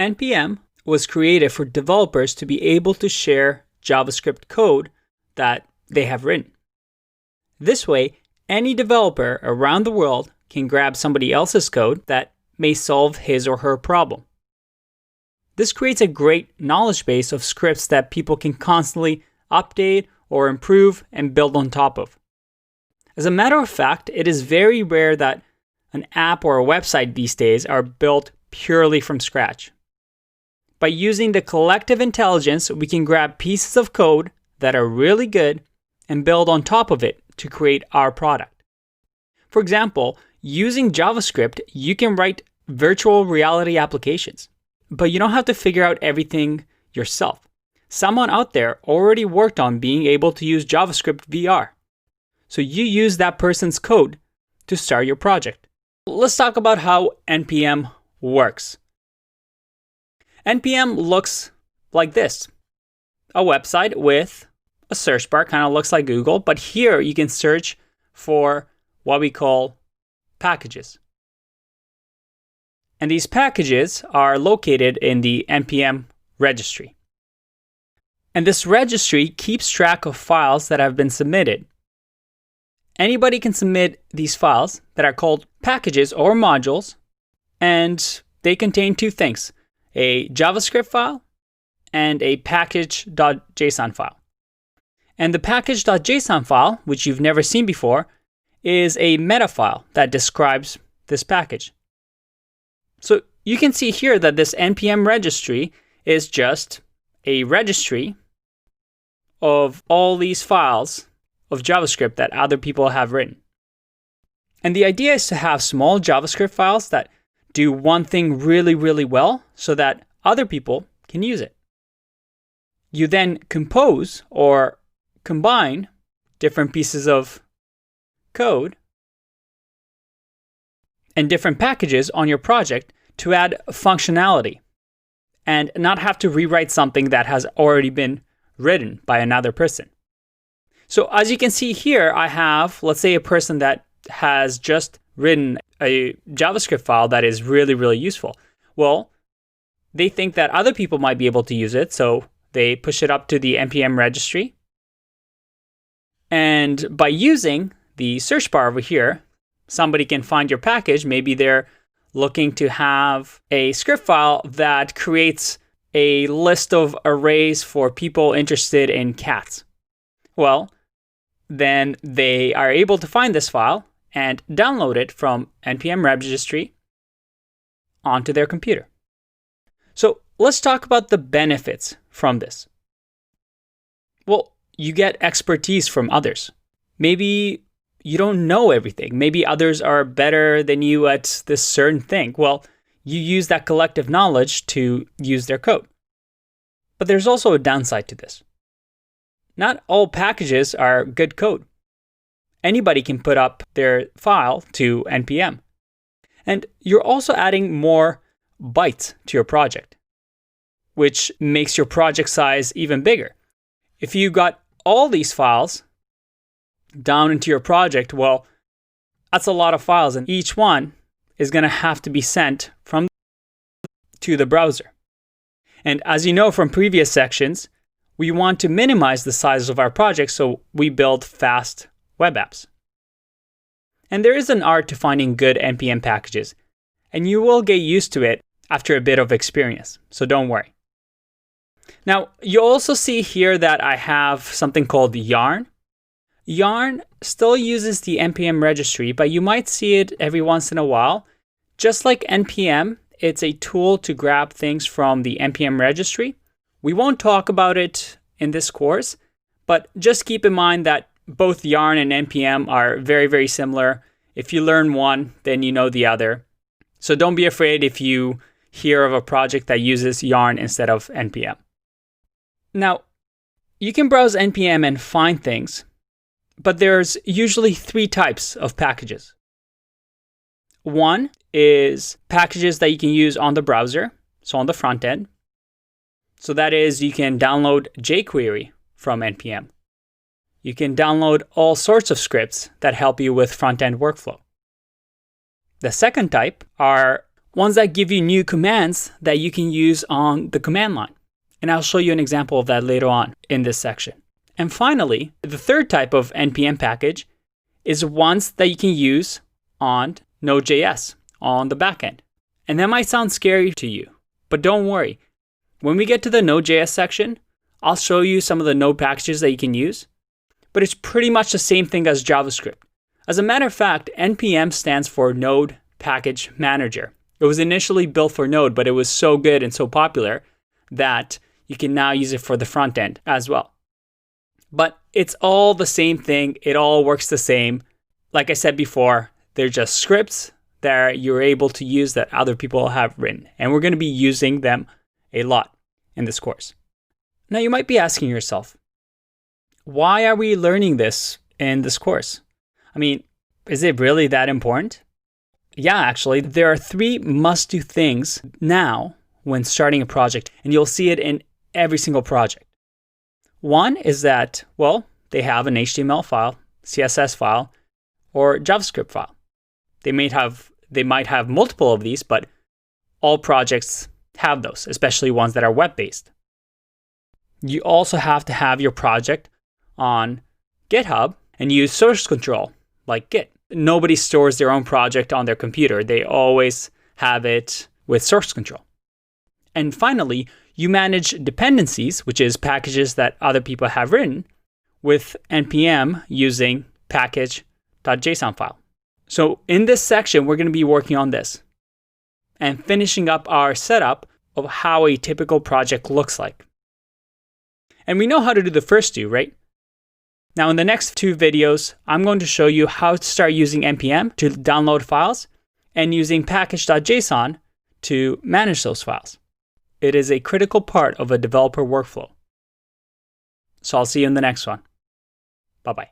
NPM was created for developers to be able to share JavaScript code that they have written. This way, any developer around the world can grab somebody else's code that may solve his or her problem. This creates a great knowledge base of scripts that people can constantly update or improve and build on top of. As a matter of fact, it is very rare that an app or a website these days are built purely from scratch. By using the collective intelligence, we can grab pieces of code that are really good and build on top of it to create our product. For example, using JavaScript, you can write virtual reality applications, but you don't have to figure out everything yourself. Someone out there already worked on being able to use JavaScript VR. So you use that person's code to start your project. Let's talk about how NPM works. NPM looks like this. A website with a search bar, kind of looks like Google, but here you can search for what we call packages. And these packages are located in the NPM registry. And this registry keeps track of files that have been submitted. Anybody can submit these files that are called packages or modules, and they contain two things: a JavaScript file and a package.json file. And the package.json file, which you've never seen before, is a meta file that describes this package. So you can see here that this NPM registry is just a registry of all these files of JavaScript that other people have written. And the idea is to have small JavaScript files that do one thing really, really well so that other people can use it. You then compose or combine different pieces of code and different packages on your project to add functionality and not have to rewrite something that has already been written by another person. So as you can see here, I have, let's say, a person that has just written a JavaScript file that is really, really useful. Well, they think that other people might be able to use it, so they push it up to the NPM registry. And by using the search bar over here, somebody can find your package. Maybe they're looking to have a script file that creates a list of arrays for people interested in cats. Well, then they are able to find this file and download it from NPM registry onto their computer. So let's talk about the benefits from this. Well, you get expertise from others. Maybe you don't know everything. Maybe others are better than you at this certain thing. Well, you use that collective knowledge to use their code. But there's also a downside to this. Not all packages are good code. Anybody can put up their file to NPM. And you're also adding more bytes to your project, which makes your project size even bigger. If you got all these files down into your project, well, that's a lot of files, and each one is going to have to be sent to the browser. And as you know from previous sections, we want to minimize the size of our project, so we build fast web apps. And there is an art to finding good NPM packages, and you will get used to it after a bit of experience, so don't worry. Now, you also see here that I have something called Yarn. Yarn still uses the NPM registry, but you might see it every once in a while. Just like NPM, it's a tool to grab things from the NPM registry. We won't talk about it in this course, but just keep in mind that both Yarn and NPM are very, very similar. If you learn one, then you know the other. So don't be afraid if you hear of a project that uses Yarn instead of NPM. Now, you can browse NPM and find things, but there's usually three types of packages. One is packages that you can use on the browser, so on the front end. So that is, you can download jQuery from NPM. You can download all sorts of scripts that help you with front-end workflow. The second type are ones that give you new commands that you can use on the command line. And I'll show you an example of that later on in this section. And finally, the third type of NPM package is ones that you can use on node.js on the backend. And that might sound scary to you, but don't worry. When we get to the node.js section, I'll show you some of the node packages that you can use, but it's pretty much the same thing as JavaScript. As a matter of fact, NPM stands for Node Package Manager. It was initially built for Node, but it was so good and so popular that you can now use it for the front end as well. But it's all the same thing. It all works the same. Like I said before, they're just scripts that you're able to use that other people have written. And we're going to be using them a lot in this course. Now you might be asking yourself, why are we learning this in this course? I mean, is it really that important? Yeah, actually, there are 3 must-do things now when starting a project, and you'll see it in every single project. One is that, well, they have an HTML file, CSS file, or JavaScript file. They might have multiple of these, but all projects have those, especially ones that are web-based. You also have to have your project on GitHub and use source control, like Git. Nobody stores their own project on their computer. They always have it with source control. And finally, you manage dependencies, which is packages that other people have written, with NPM using package.json file. So in this section, we're going to be working on this and finishing up our setup of how a typical project looks like. And we know how to do the first 2, right? Now in the next 2 videos, I'm going to show you how to start using NPM to download files and using package.json to manage those files. It is a critical part of a developer workflow. So I'll see you in the next one. Bye-bye.